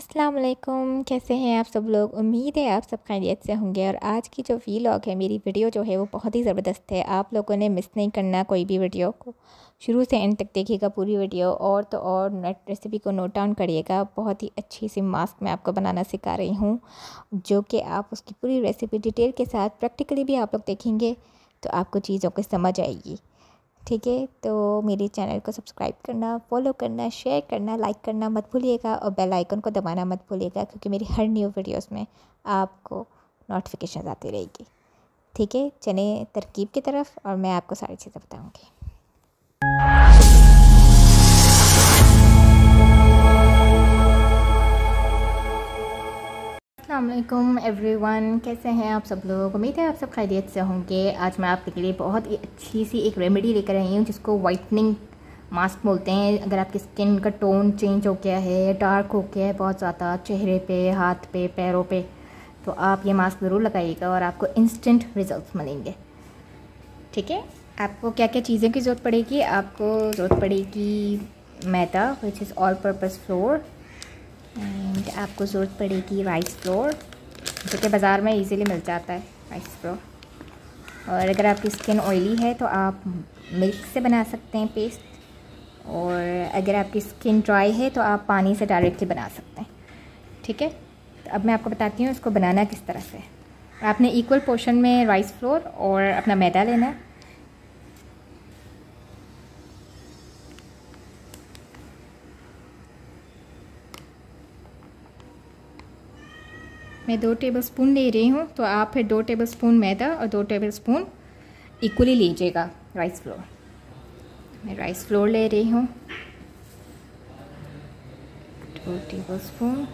अस्सलाम वालेकुम, कैसे हैं आप सब लोग। उम्मीद है आप सब खैरियत से होंगे। और आज की जो वीलॉग है, मेरी वीडियो जो है वो बहुत ही ज़बरदस्त है। आप लोगों ने मिस नहीं करना कोई भी वीडियो को, शुरू से एंड तक देखिएगा पूरी वीडियो। और तो और नेट रेसिपी को नोट डाउन करिएगा। बहुत ही अच्छी सी मास्क मैं आपको बनाना सिखा रही हूँ, जो कि आप उसकी पूरी रेसिपी डिटेल के साथ प्रैक्टिकली भी आप लोग देखेंगे तो आपको चीज़ों को समझ आएगी। ठीक है, तो मेरे चैनल को सब्सक्राइब करना, फॉलो करना, शेयर करना, लाइक करना मत भूलिएगा और बेल आइकन को दबाना मत भूलिएगा, क्योंकि मेरी हर न्यू वीडियोस में आपको नोटिफिकेशन आती रहेगी। ठीक है, चलें तरकीब की तरफ और मैं आपको सारी चीज़ें बताऊंगी। अस्सलामुअलैकुम एवरीवन, कैसे हैं आप सब लोग। उम्मीद है आप सब खैरियत से होंगे। आज मैं आपके लिए बहुत ही अच्छी सी एक रेमेडी लेकर आई हूँ, जिसको वाइटनिंग मास्क बोलते हैं। अगर आपकी स्किन का टोन चेंज हो गया है, डार्क हो गया है बहुत ज़्यादा चेहरे पे, हाथ पे, पैरों पे, तो आप ये मास्क ज़रूर लगाइएगा और आपको इंस्टेंट रिजल्ट्स मिलेंगे। ठीक है, आपको क्या क्या चीज़ों की ज़रूरत पड़ेगी। आपको ज़रूरत पड़ेगी मैदा, which is all purpose flour, and आपको ज़रूरत पड़ेगी राइस फ्लोर, जो कि बाज़ार में इजीली मिल जाता है राइस फ्लोर। और अगर आपकी स्किन ऑयली है तो आप मिल्क से बना सकते हैं पेस्ट, और अगर आपकी स्किन ड्राई है तो आप पानी से डायरेक्टली बना सकते हैं। ठीक है, तो अब मैं आपको बताती हूँ इसको बनाना किस तरह से। आपने इक्वल पोर्शन में राइस फ्लोर और अपना मैदा लेना है। मैं 2 टेबलस्पून ले रही हूँ, तो आप फिर 2 टेबलस्पून मैदा और 2 टेबलस्पून इक्वली लीजिएगा राइस फ्लोर। मैं राइस फ्लोर ले रही हूँ 2 टेबलस्पून।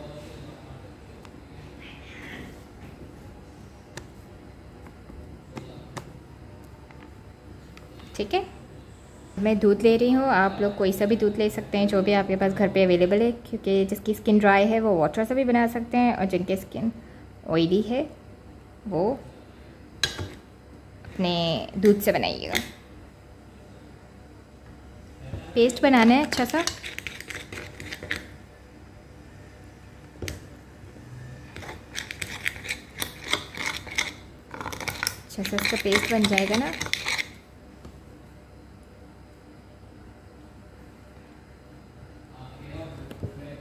ठीक है, मैं दूध ले रही हूँ। आप लोग कोई सा भी दूध ले सकते हैं, जो भी आपके पास घर पे अवेलेबल है, क्योंकि जिसकी स्किन ड्राई है वो वाटर से भी बना सकते हैं, और जिनकी स्किन ऑयली है वो अपने दूध से बनाइएगा। पेस्ट बनाना है अच्छा सा। अच्छा सा इसका पेस्ट बन जाएगा ना।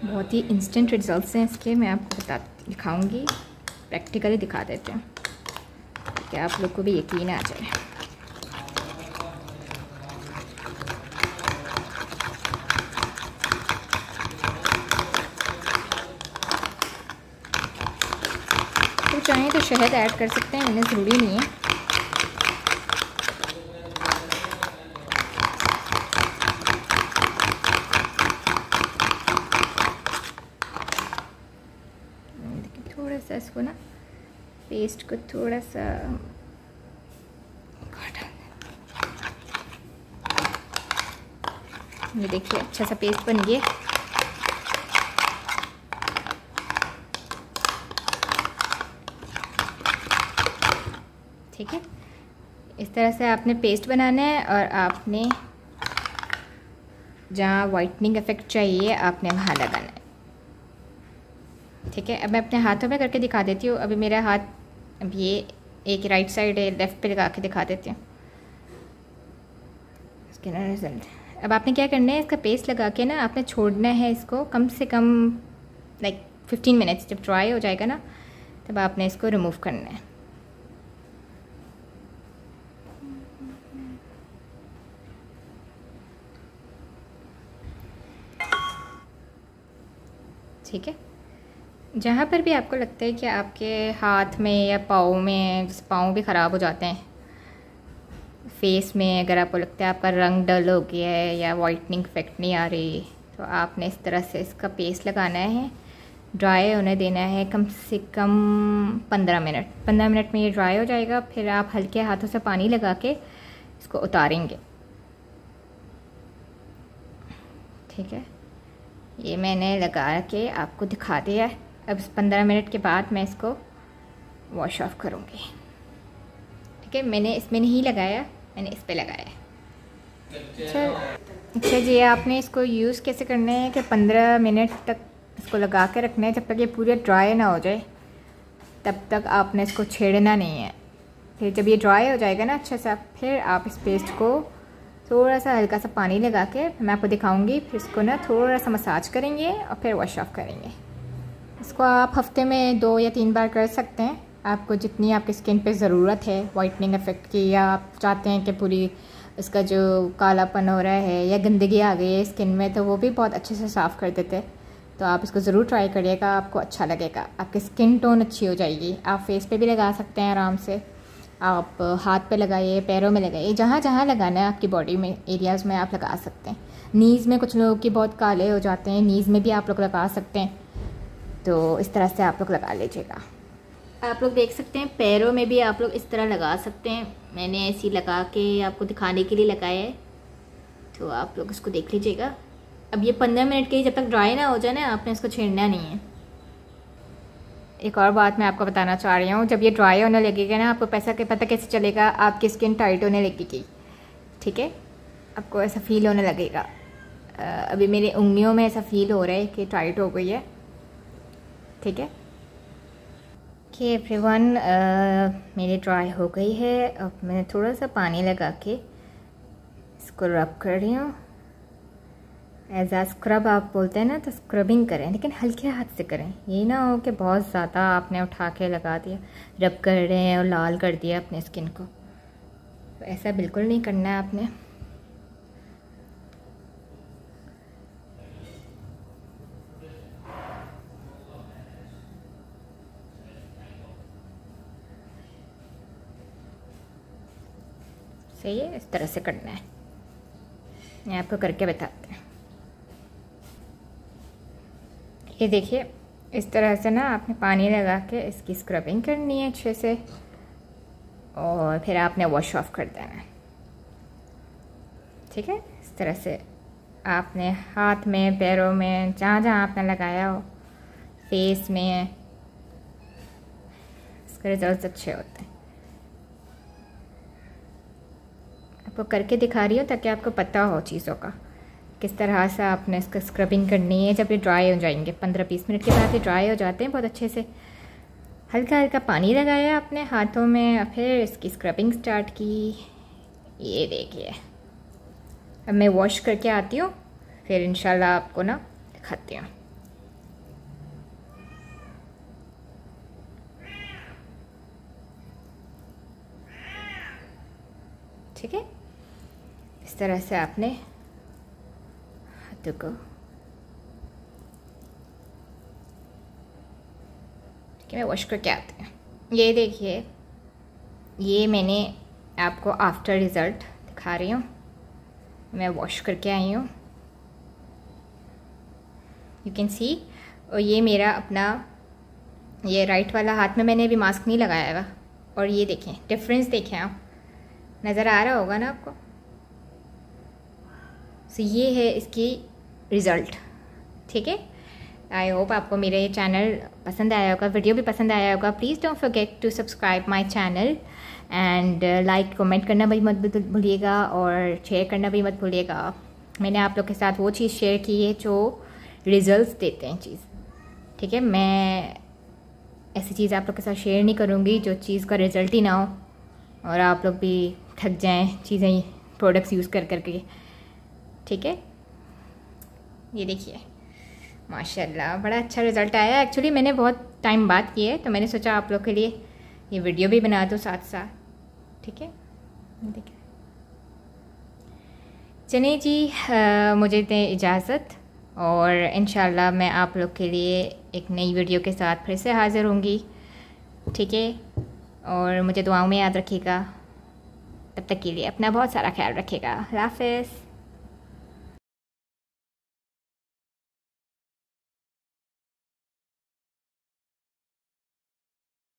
बहुत ही इंस्टेंट रिजल्ट्स हैं इसके, मैं आपको दिखाऊंगी, प्रैक्टिकली दिखा देते हैं कि आप लोग को भी यकीन आ जाए। तो चाहें तो शहद ऐड कर सकते हैं, मैंने ज़रूरी नहीं है। थोड़ा सा इसको ना पेस्ट को थोड़ा सा ये देखिए अच्छा सा पेस्ट बन गया। ठीक है, इस तरह से आपने पेस्ट बनाना है, और आपने जहाँ वाइटनिंग इफेक्ट चाहिए आपने वहाँ लगाना है। ठीक है, अब मैं अपने हाथों में करके दिखा देती हूँ। अभी मेरा हाथ, अब ये एक राइट साइड है, लेफ़्ट पे लगा के दिखा देती हूँ इसके ना रिजल्ट। अब आपने क्या करना है, इसका पेस्ट लगा के ना आपने छोड़ना है इसको कम से कम लाइक 15 मिनट्स। जब ड्राई हो जाएगा ना तब आपने इसको रिमूव करना है। ठीक है, जहाँ पर भी आपको लगता है कि आपके हाथ में या पाँव में, जैसे पाँव भी ख़राब हो जाते हैं, फेस में अगर आपको लगता है आपका रंग डल हो गया है या वाइटनिंग इफेक्ट नहीं आ रही, तो आपने इस तरह से इसका पेस्ट लगाना है, ड्राई होने देना है कम से कम 15 मिनट। 15 मिनट में ये ड्राई हो जाएगा। फिर आप हल्के हाथों से पानी लगा के इसको उतारेंगे। ठीक है, ये मैंने लगा के आपको दिखा दिया है। अब 15 मिनट के बाद मैं इसको वॉश ऑफ करूँगी। ठीक है, मैंने इसमें नहीं लगाया, मैंने इस पे लगाया है। अच्छा जी, आपने इसको यूज़ कैसे करना है कि 15 मिनट तक इसको लगा के रखना है जब तक ये पूरा ड्राई ना हो जाए, तब तक आपने इसको छेड़ना नहीं है। फिर जब ये ड्राई हो जाएगा ना अच्छा सा, फिर आप इस पेस्ट को थोड़ा सा हल्का सा पानी लगा के, मैं आपको दिखाऊंगी, फिर इसको ना थोड़ा सा मसाज करेंगे और फिर वॉश ऑफ करेंगे। इसको आप हफ्ते में 2 या 3 बार कर सकते हैं, आपको जितनी आपकी स्किन पे ज़रूरत है वाइटनिंग इफेक्ट की, या आप चाहते हैं कि पूरी इसका जो कालापन हो रहा है या गंदगी आ गई है स्किन में, तो वो भी बहुत अच्छे से साफ़ कर देते हैं। तो आप इसको ज़रूर ट्राई करिएगा, आपको अच्छा लगेगा, आपकी स्किन टोन अच्छी हो जाएगी। आप फेस पे भी लगा सकते हैं आराम से, आप हाथ पे लगाइए, पैरों में लगाइए, जहाँ जहाँ लगाना है आपकी बॉडी में एरियाज़ में आप लगा सकते हैं। नीज़ में कुछ लोगों की बहुत काले हो जाते हैं, नीज़ में भी आप लोग लगा सकते हैं, तो इस तरह से आप लोग लगा लीजिएगा। आप लोग देख सकते हैं पैरों में भी आप लोग इस तरह लगा सकते हैं। मैंने ऐसी लगा के आपको दिखाने के लिए लगाया है, तो आप लोग इसको देख लीजिएगा। अब ये 15 मिनट के, जब तक ड्राई ना हो जाए ना, आपने इसको छेड़ना नहीं है। एक और बात मैं आपको बताना चाह रही हूँ, जब ये ड्राई होने लगेगा ना, आपको पता कैसे चलेगा, आपकी स्किन टाइट होने लगेगी, ठीक है, आपको ऐसा फील होने लगेगा। अभी मेरी उंगलियों में ऐसा फील हो रहा है कि टाइट हो गई है, ठीक है। कि एवरीवन मेरी ड्राई हो गई है। अब मैं थोड़ा सा पानी लगा के इसको रब कर रही हूँ। एज आ स्क्रब आप बोलते हैं ना, तो स्क्रबिंग करें, लेकिन हल्के हाथ से करें। ये ना हो कि बहुत ज़्यादा आपने उठा के लगा दिया, रब कर रहे हैं और लाल कर दिया अपने स्किन को, तो ऐसा बिल्कुल नहीं करना है आपने। सही है, इस तरह से करना है। मैं आपको करके बताते हैं। ये देखिए, इस तरह से ना आपने पानी लगा के इसकी स्क्रबिंग करनी है अच्छे से, और फिर आपने वॉश ऑफ कर देना है, ठीक है। इस तरह से आपने हाथ में, पैरों में, जहाँ जहाँ आपने लगाया हो, फेस में, इसके रिजल्ट्स अच्छे होते हैं। आपको करके दिखा रही हूँ ताकि आपको पता हो चीज़ों का, किस तरह से आपने इसका स्क्रबिंग करनी है। जब ये ड्राई हो जाएंगे, 15-20 मिनट के बाद ये ड्राई हो जाते हैं बहुत अच्छे से। हल्का हल्का पानी लगाया अपने हाथों में और फिर इसकी स्क्रबिंग स्टार्ट की। ये देखिए, अब मैं वॉश करके आती हूँ, फिर इंशाल्लाह आपको ना दिखाती हूँ। ठीक है, इस तरह से आपने हाथों को, ठीक है, मैं वॉश करके आती हूँ। ये देखिए, ये मैंने आपको आफ्टर रिज़ल्ट दिखा रही हूँ। मैं वॉश करके आई हूँ, यू कैन सी। और ये मेरा अपना, ये राइट वाला हाथ में मैंने अभी मास्क नहीं लगाया हुआ, और ये देखें डिफरेंस, देखें आप, नज़र आ रहा होगा ना आपको। सो ये है इसकी रिज़ल्ट, ठीक है। आई होप आपको मेरा ये चैनल पसंद आया होगा, वीडियो भी पसंद आया होगा। Please don't forget to subscribe my channel and like comment करना भी मत भूलिएगा, और शेयर करना भी मत भूलिएगा। मैंने आप लोग के साथ वो चीज़ शेयर की है जो रिज़ल्ट्स देते हैं चीज़, ठीक है। मैं ऐसी चीज़ आप लोग के साथ शेयर नहीं करूँगी जो चीज़ का रिज़ल्ट ही ना हो, और आप लोग भी थक जाएं चीज़ें, प्रोडक्ट्स यूज़ कर करके, ठीक है। ये देखिए, माशाल्लाह बड़ा अच्छा रिज़ल्ट आया। एक्चुअली मैंने बहुत टाइम बाद किया है, तो मैंने सोचा आप लोग के लिए ये वीडियो भी बना दूँ साथ साथ, ठीक है। देखिए, चलिए जी, मुझे दें इजाज़त, और इंशाल्लाह मैं आप लोग के लिए एक नई वीडियो के साथ फिर से हाज़िर होंगी, ठीक है। और मुझे दुआओं में याद रखिएगा। तब तक के लिए अपना बहुत सारा ख्याल रखिएगा। अल्लाह हाफ़िज़।